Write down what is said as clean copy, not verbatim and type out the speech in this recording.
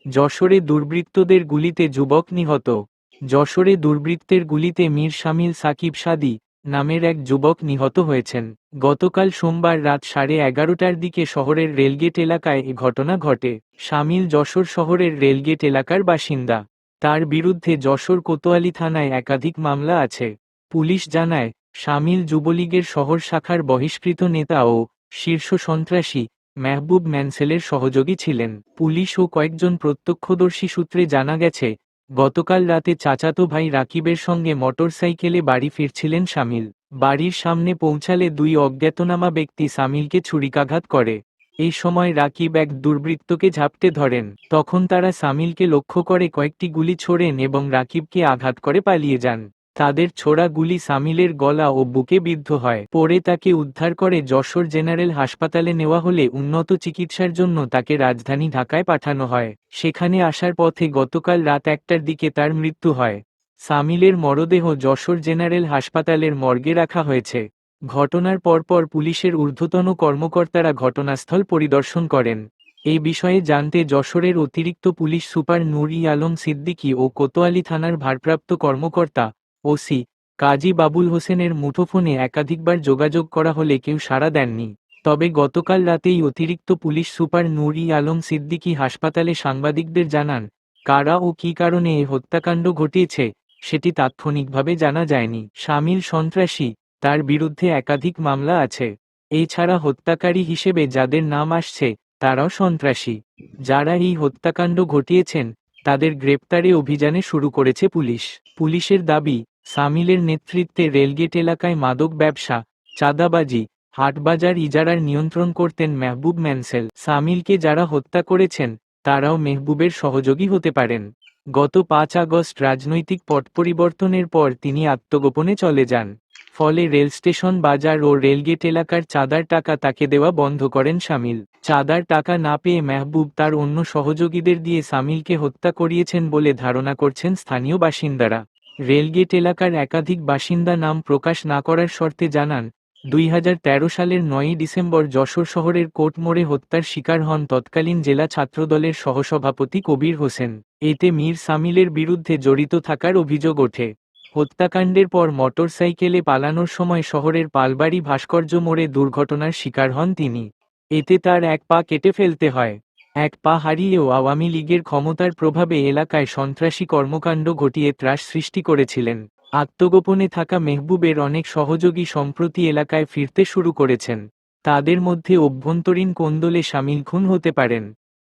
যশোরে দুর্বৃত্তদের গুলিতে যুবক নিহত। যশোরে দুর্বৃত্তের গুলিতে মীর শামিল সাকিব সাদি নামের এক যুবক নিহত হয়েছেন। গতকাল সোমবার রাত 11:30টার দিকে শহরের রেলগেট এলাকায় এ ঘটনা ঘটে। শামিল যশোর শহরের রেলগেট এলাকার বাসিন্দা। তার বিরুদ্ধে যশোর কোতোয়ালি থানায় একাধিক মামলা আছে। পুলিশ জানায়, শামিল যুবলীগের শহর শাখার বহিষ্কৃত নেতা ও শীর্ষ সন্ত্রাসী মেহবুব ম্যানসেলের সহযোগী ছিলেন। পুলিশ ও কয়েকজন প্রত্যক্ষদর্শী সূত্রে জানা গেছে, গতকাল রাতে চাচাতো ভাই রাকিবের সঙ্গে মোটরসাইকেলে বাড়ি ফিরছিলেন শামিল। বাড়ির সামনে পৌঁছালে দুই অজ্ঞাতনামা ব্যক্তি শামিলকে ছুরিকাঘাত করে। এই সময় রাকিব এক দুর্বৃত্তকে ঝাপটে ধরেন। তখন তারা শামিলকে লক্ষ্য করে কয়েকটি গুলি ছোড়েন এবং রাকিবকে আঘাত করে পালিয়ে যান। তাদের ছোড়া গুলি শামিলের গলা ও বুকে বিদ্ধ হয়। পরে তাকে উদ্ধার করে যশোর জেনারেল হাসপাতালে নেওয়া হলে উন্নত চিকিৎসার জন্য তাকে রাজধানী ঢাকায় পাঠানো হয়। সেখানে আসার পথে গতকাল রাত 1টার দিকে তার মৃত্যু হয়। শামিলের মরদেহ যশোর জেনারেল হাসপাতালের মর্গে রাখা হয়েছে। ঘটনার পরপর পুলিশের ঊর্ধ্বতন কর্মকর্তারা ঘটনাস্থল পরিদর্শন করেন। এই বিষয়ে জানতে যশোরের অতিরিক্ত পুলিশ সুপার নূর-ই আলম সিদ্দিকী ও কোতোয়ালি থানার ভারপ্রাপ্ত কর্মকর্তা ওসি কাজী বাবুল হোসেনের মুঠোফোনে একাধিকবার যোগাযোগ করা হলে কেউ সাড়া দেননি। তবে গতকাল রাতেই অতিরিক্ত পুলিশ সুপার নূর-ই আলম সিদ্দিকী হাসপাতালে সাংবাদিকদের জানান, কারা ও কী কারণে এ হত্যাকাণ্ড ঘটিয়েছে সেটি তাৎক্ষণিকভাবে জানা যায়নি। শামিল সন্ত্রাসী, তার বিরুদ্ধে একাধিক মামলা আছে। এছাড়া হত্যাকারী হিসেবে যাদের নাম আসছে তারাও সন্ত্রাসী। যারা এই হত্যাকাণ্ড ঘটিয়েছেন তাদের গ্রেপ্তারে অভিযানে শুরু করেছে পুলিশ। পুলিশের দাবি, শামিলের নেতৃত্বে রেলগেট এলাকায় মাদক ব্যবসা, চাঁদাবাজি, হাটবাজার ইজারার নিয়ন্ত্রণ করতেন মেহবুব ম্যানসেল। শামিলকে যারা হত্যা করেছেন তারাও মেহবুবের সহযোগী হতে পারেন। গত 5 আগস্ট রাজনৈতিক পট পরিবর্তনের পর তিনি আত্মগোপনে চলে যান। ফলে রেলস্টেশন বাজার ও রেলগেট এলাকার চাঁদার টাকা তাকে দেওয়া বন্ধ করেন শামিল। চাঁদার টাকা না পেয়ে মেহবুব তার অন্য সহযোগীদের দিয়ে শামিলকে হত্যা করিয়েছেন বলে ধারণা করছেন স্থানীয় বাসিন্দারা। রেলগেট এলাকার একাধিক বাসিন্দা নাম প্রকাশ না করার শর্তে জানান, 2013 সালের 9ই ডিসেম্বর যশোর শহরের কোর্ট মোড়ে হত্যার শিকার হন তৎকালীন জেলা ছাত্রদলের সহসভাপতি কবির হোসেন। এতে মীর শামিলের বিরুদ্ধে জড়িত থাকার অভিযোগ ওঠে। হত্যাকাণ্ডের পর মোটরসাইকেলে পালানোর সময় শহরের পালবাড়ি ভাস্কর্য মোড়ে দুর্ঘটনার শিকার হন তিনি। এতে তার এক পা কেটে ফেলতে হয়। এক পা হারিয়েও আওয়ামী লীগের ক্ষমতার প্রভাবে এলাকায় সন্ত্রাসী কর্মকাণ্ড ঘটিয়ে ত্রাস সৃষ্টি করেছিলেন। আত্মগোপনে থাকা মেহবুবের অনেক সহযোগী সম্প্রতি এলাকায় ফিরতে শুরু করেছেন। তাদের মধ্যে অভ্যন্তরীণ কোন্দলে শামিল খুন হতে পারেন।